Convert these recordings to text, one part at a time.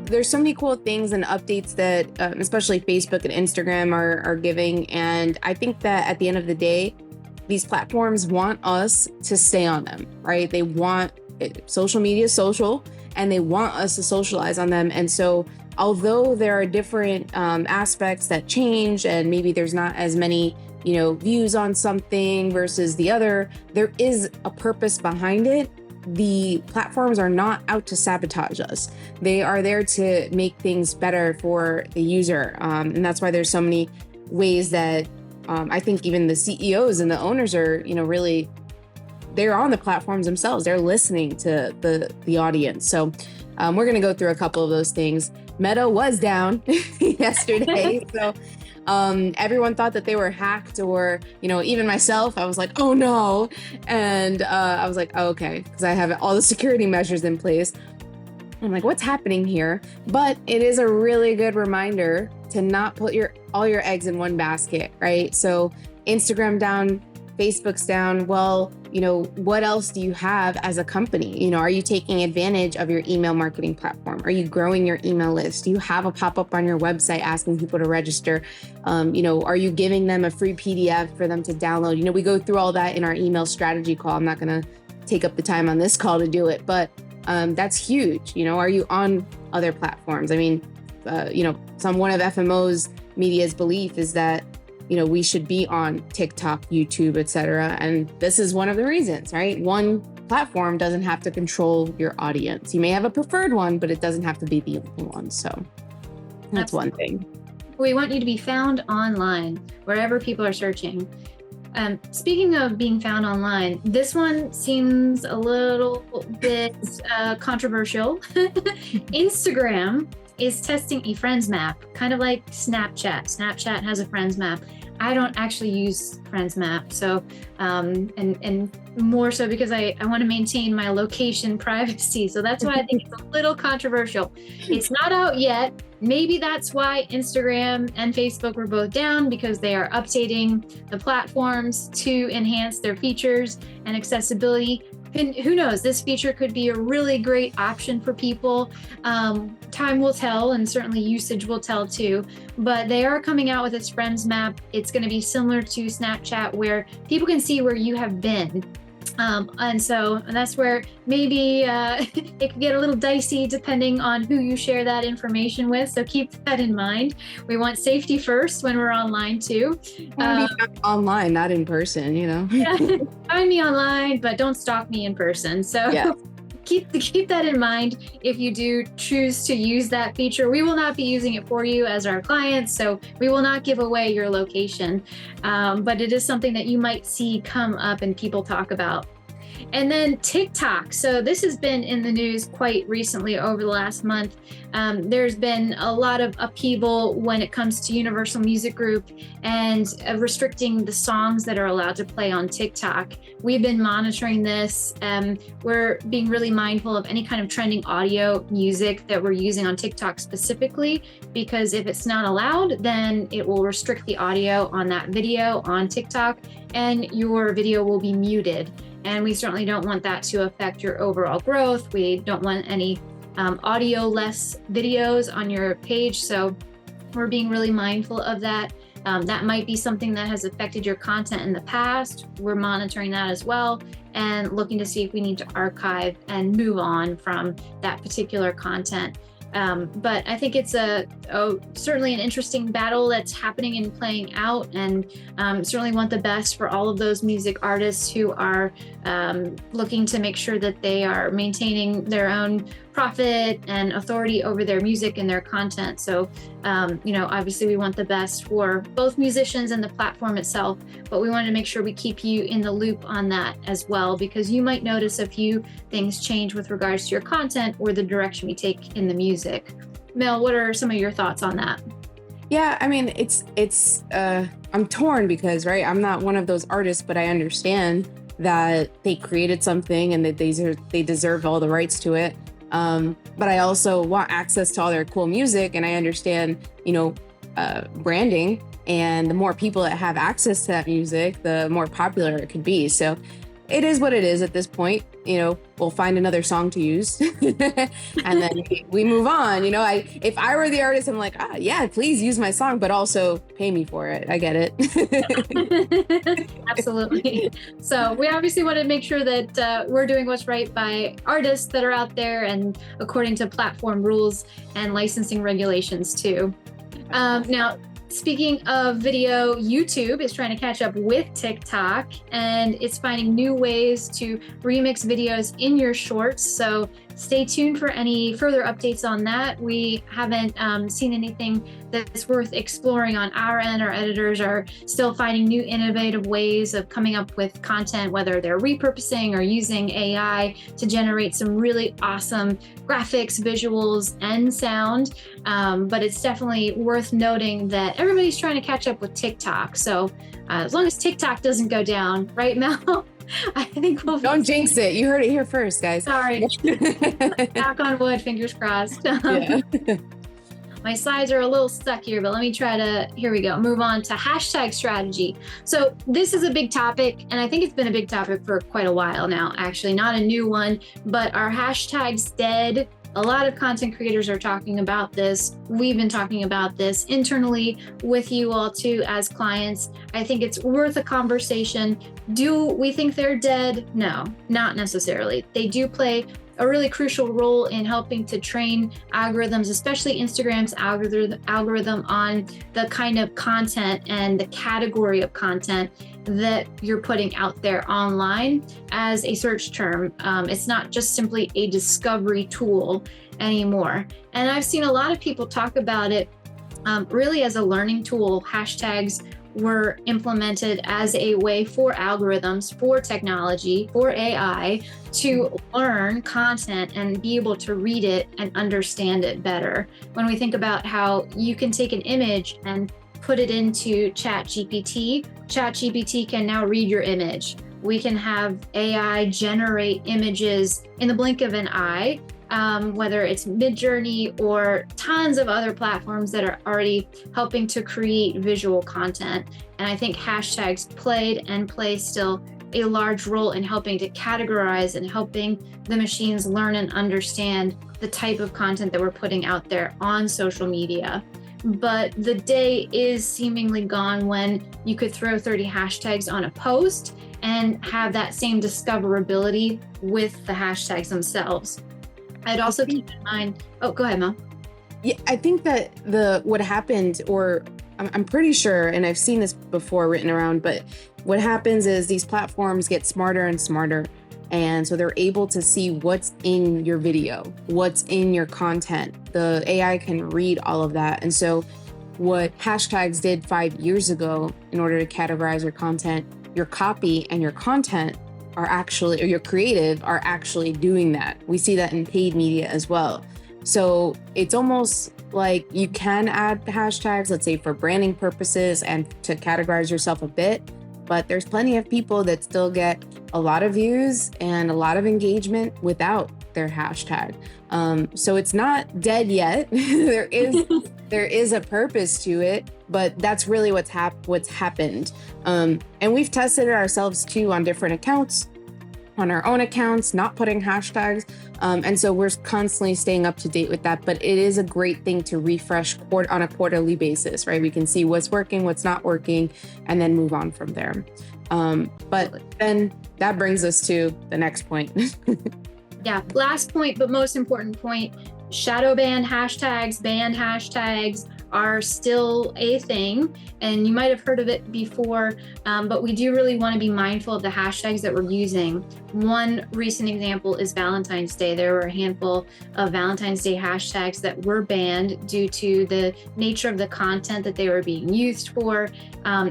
there's so many cool things and updates that especially Facebook and Instagram are giving. And I think that at the end of the day, these platforms want us to stay on them, right? They want social media social, and they want us to socialize on them. And so although there are different aspects that change, and maybe there's not as many, views on something versus the other, there is a purpose behind it. The platforms are not out to sabotage us. They are there to make things better for the user. And that's why there's so many ways that I think even the CEOs and the owners are, really, they're on the platforms themselves. They're listening to the audience. So we're going to go through a couple of those things. Meta was down yesterday. So everyone thought that they were hacked, or, even myself, I was like, oh no. And I was like, oh, okay, because I have all the security measures in place. I'm like, what's happening here? But it is a really good reminder to not put all your eggs in one basket, right? So Instagram down, Facebook's down. Well, what else do you have as a company? Are you taking advantage of your email marketing platform? Are you growing your email list? Do you have a pop-up on your website asking people to register? Are you giving them a free PDF for them to download? We go through all that in our email strategy call. I'm not going to take up the time on this call to do it, but that's huge. Are you on other platforms? I mean, one of FMO's Media's belief is that we should be on TikTok, YouTube, etc. And this is one of the reasons, right? One platform doesn't have to control your audience. You may have a preferred one, but it doesn't have to be the only one. So that's one thing. We want you to be found online, wherever people are searching. Speaking of being found online, this one seems a little bit controversial. Instagram is testing a friends map, kind of like Snapchat. Snapchat has a friends map. I don't actually use friends map. So, and more so because I want to maintain my location privacy. So that's why I think it's a little controversial. It's not out yet. Maybe that's why Instagram and Facebook were both down, because they are updating the platforms to enhance their features and accessibility. And who knows, this feature could be a really great option for people. Time will tell, and certainly usage will tell too, but they are coming out with this friends map. It's going to be similar to Snapchat, where people can see where you have been. And that's where maybe it could get a little dicey depending on who you share that information with. So keep that in mind. We want safety first when we're online too. Online, not in person, Yeah, find me online, but don't stalk me in person. So yeah. Keep that in mind if you do choose to use that feature. We will not be using it for you as our clients, so we will not give away your location. But it is something that you might see come up and people talk about. And then TikTok. So this has been in the news quite recently over the last month. There's been a lot of upheaval when it comes to Universal Music Group and restricting the songs that are allowed to play on TikTok. We've been monitoring this. We're being really mindful of any kind of trending audio music that we're using on TikTok specifically, because if it's not allowed, then it will restrict the audio on that video on TikTok, and your video will be muted. And we certainly don't want that to affect your overall growth. We don't want any audio-less videos on your page. So we're being really mindful of that. That might be something that has affected your content in the past. We're monitoring that as well and looking to see if we need to archive and move on from that particular content. But I think it's certainly an interesting battle that's happening and playing out, and certainly want the best for all of those music artists who are looking to make sure that they are maintaining their own profit and authority over their music and their content. So, obviously we want the best for both musicians and the platform itself, but we want to make sure we keep you in the loop on that as well, because you might notice a few things change with regards to your content or the direction we take in the music. Mel, what are some of your thoughts on that? Yeah, I mean, I'm torn because, right, I'm not one of those artists, but I understand that they created something and that they deserve all the rights to it. But I also want access to all their cool music, and I understand, branding, and the more people that have access to that music, the more popular it could be. So it is what it is at this point. we'll find another song to use and then we move on. If I were the artist, I'm like, yeah, please use my song, but also pay me for it. I get it. Absolutely. So we obviously want to make sure that we're doing what's right by artists that are out there and according to platform rules and licensing regulations too. Now, speaking of video, YouTube is trying to catch up with TikTok, and it's finding new ways to remix videos in your shorts. So stay tuned for any further updates on that. We haven't seen anything that's worth exploring on our end. Our editors are still finding new innovative ways of coming up with content, whether they're repurposing or using AI to generate some really awesome graphics, visuals, and sound. But it's definitely worth noting that everybody's trying to catch up with TikTok. So as long as TikTok doesn't go down, right, Mel? I think we'll don't jinx it. You heard it here first, guys. Sorry. Knock on wood, fingers crossed. Yeah. My slides are a little stuck here, but let me try to, here we go, move on to hashtag strategy. So this is a big topic, and I think it's been a big topic for quite a while now, actually, not a new one, but are hashtags dead? A lot of content creators are talking about this. We've been talking about this internally with you all too as clients. I think it's worth a conversation. Do we think they're dead? No, not necessarily. They do play a really crucial role in helping to train algorithms, especially Instagram's algorithm on the kind of content and the category of content that you're putting out there online as a search term. It's not just simply a discovery tool anymore. And I've seen a lot of people talk about it really as a learning tool. Hashtags were implemented as a way for algorithms, for technology, for AI to learn content and be able to read it and understand it better. When we think about how you can take an image and put it into ChatGPT, ChatGPT can now read your image. We can have AI generate images in the blink of an eye, whether it's Midjourney or tons of other platforms that are already helping to create visual content. And I think hashtags played and play still a large role in helping to categorize and helping the machines learn and understand the type of content that we're putting out there on social media. But the day is seemingly gone when you could throw 30 hashtags on a post and have that same discoverability with the hashtags themselves. I'd also keep in mind, oh, go ahead, Mel. Yeah, I think that what happened, or I'm pretty sure, and I've seen this before written around, but what happens is these platforms get smarter and smarter. And so they're able to see what's in your video, what's in your content. The AI can read all of that. And so what hashtags did 5 years ago in order to categorize your content, your copy and your content are actually, or your creative are actually doing that. We see that in paid media as well. So it's almost like you can add hashtags, let's say for branding purposes and to categorize yourself a bit, but there's plenty of people that still get a lot of views and a lot of engagement without their hashtag. So it's not dead yet. there is a purpose to it, but that's really what's happened. And we've tested it ourselves too on different accounts, on our own accounts, not putting hashtags. And so we're constantly staying up to date with that, but it is a great thing to refresh on a quarterly basis, right? We can see what's working, what's not working, and then move on from there. But then that brings us to the next point. Yeah, last point, but most important point, shadow ban hashtags, banned hashtags are still a thing, and you might have heard of it before, but we do really want to be mindful of the hashtags that we're using. One recent example is Valentine's Day. There were a handful of Valentine's Day hashtags that were banned due to the nature of the content that they were being used for.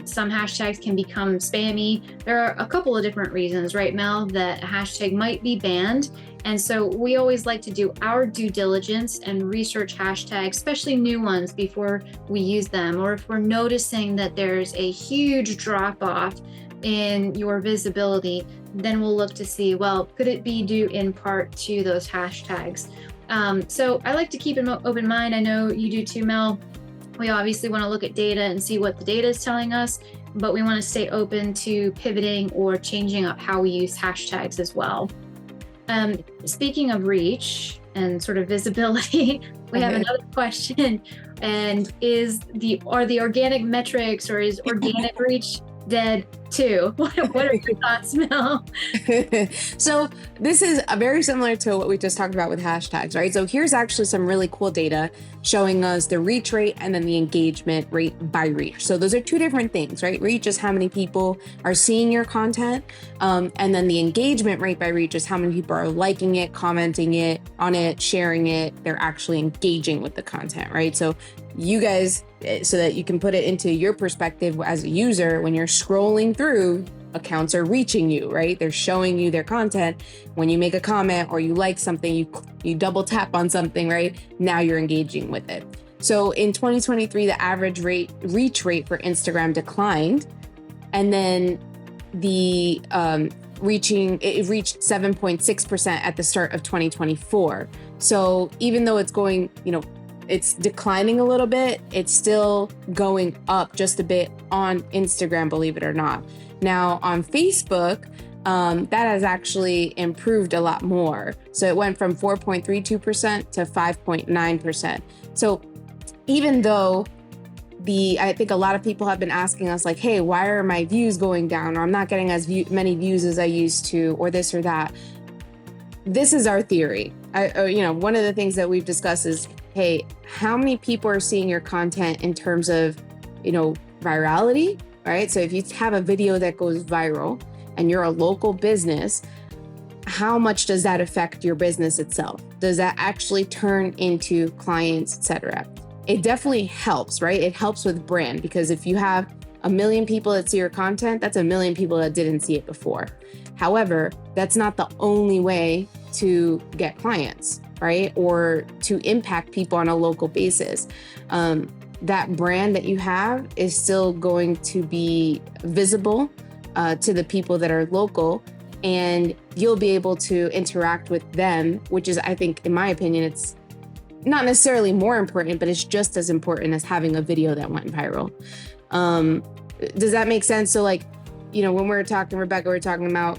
Some hashtags can become spammy. There are a couple of different reasons, right, Mel, that a hashtag might be banned. And so we always like to do our due diligence and research hashtags, especially new ones, before we use them. Or if we're noticing that there's a huge drop off in your visibility, then we'll look to see, well, could it be due in part to those hashtags? So I like to keep an open mind. I know you do too, Mel. We obviously want to look at data and see what the data is telling us, but we want to stay open to pivoting or changing up how we use hashtags as well. Speaking of reach and sort of visibility, we have another question. And are the organic metrics, or is organic reach dead too? What are your thoughts, Mel? So this is very similar to what we just talked about with hashtags, right? So here's actually some really cool data showing us the reach rate and then the engagement rate by reach. So those are two different things, right? Reach is how many people are seeing your content. And then the engagement rate by reach is how many people are liking it, commenting on it, sharing it. They're actually engaging with the content, right? So you guys, so that you can put it into your perspective as a user, when you're scrolling through, accounts are reaching you, right? They're showing you their content. When you make a comment or you like something, you double tap on something, right? Now you're engaging with it. So in 2023, the average reach rate for Instagram declined, and then it reached 7.6% at the start of 2024. So even though it's going, it's declining a little bit, it's still going up just a bit on Instagram, believe it or not. Now on Facebook, that has actually improved a lot more. So it went from 4.32% to 5.9%. So even though I think a lot of people have been asking us like, hey, why are my views going down? Or I'm not getting as many views as I used to, or this or that. This is our theory. One of the things that we've discussed is, hey, how many people are seeing your content in terms of, virality, right? So if you have a video that goes viral and you're a local business, how much does that affect your business itself? Does that actually turn into clients, etc.? It definitely helps, right? It helps with brand, because if you have 1 million people that see your content, that's 1 million people that didn't see it before. However, that's not the only way to get clients, right? Or to impact people on a local basis. That brand that you have is still going to be visible to the people that are local, and you'll be able to interact with them, which is, I think, in my opinion, it's not necessarily more important, but it's just as important as having a video that went viral. Does that make sense? So when we were talking, Rebecca, we were talking about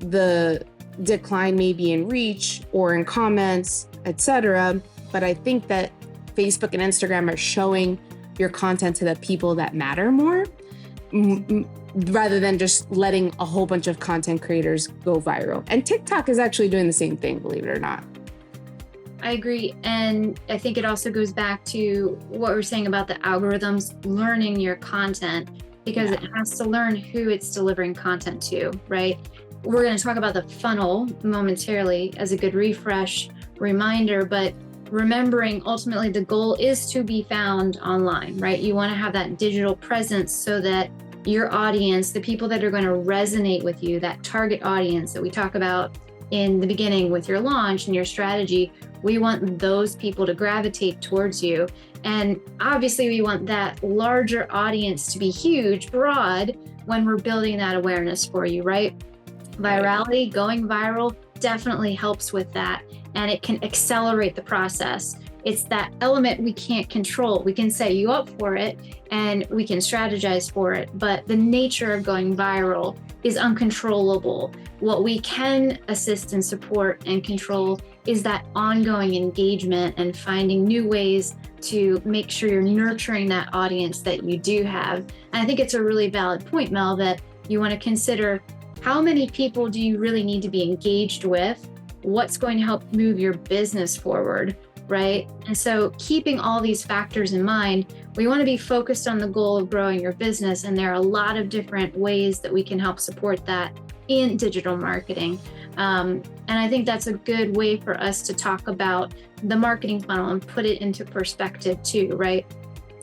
the decline maybe in reach or in comments, etc. But I think that Facebook and Instagram are showing your content to the people that matter more, rather than just letting a whole bunch of content creators go viral. And TikTok is actually doing the same thing, believe it or not. I agree. And I think it also goes back to what we're saying about the algorithms learning your content, because it has to learn who it's delivering content to, right? We're going to talk about the funnel momentarily as a good refresh reminder, but remembering ultimately the goal is to be found online, right? You want to have that digital presence so that your audience, the people that are going to resonate with you, that target audience that we talk about in the beginning with your launch and your strategy, we want those people to gravitate towards you. And obviously we want that larger audience to be huge, broad, when we're building that awareness for you, right? Virality, going viral, definitely helps with that. And it can accelerate the process. It's that element we can't control. We can set you up for it and we can strategize for it, but the nature of going viral is uncontrollable. What we can assist and support and control is that ongoing engagement and finding new ways to make sure you're nurturing that audience that you do have. And I think it's a really valid point, Mel, that you want to consider how many people do you really need to be engaged with? What's going to help move your business forward, right? And so keeping all these factors in mind, we want to be focused on the goal of growing your business. And there are a lot of different ways that we can help support that in digital marketing. And I think that's a good way for us to talk about the marketing funnel and put it into perspective too, right?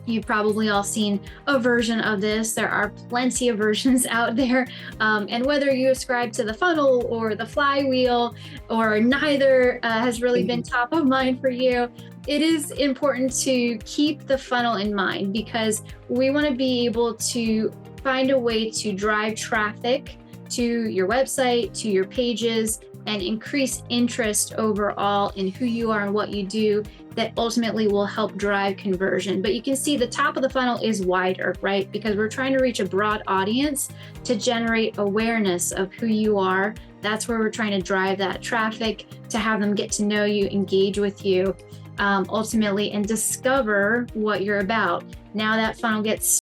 You've probably all seen a version of this. There are plenty of versions out there. And whether you ascribe to the funnel or the flywheel or neither has really been top of mind for you, it is important to keep the funnel in mind, because we want to be able to find a way to drive traffic to your website, to your pages, and increase interest overall in who you are and what you do, that ultimately will help drive conversion. But you can see the top of the funnel is wider, right? Because we're trying to reach a broad audience to generate awareness of who you are. That's where we're trying to drive that traffic, to have them get to know you, engage with you, ultimately, and discover what you're about. Now that funnel gets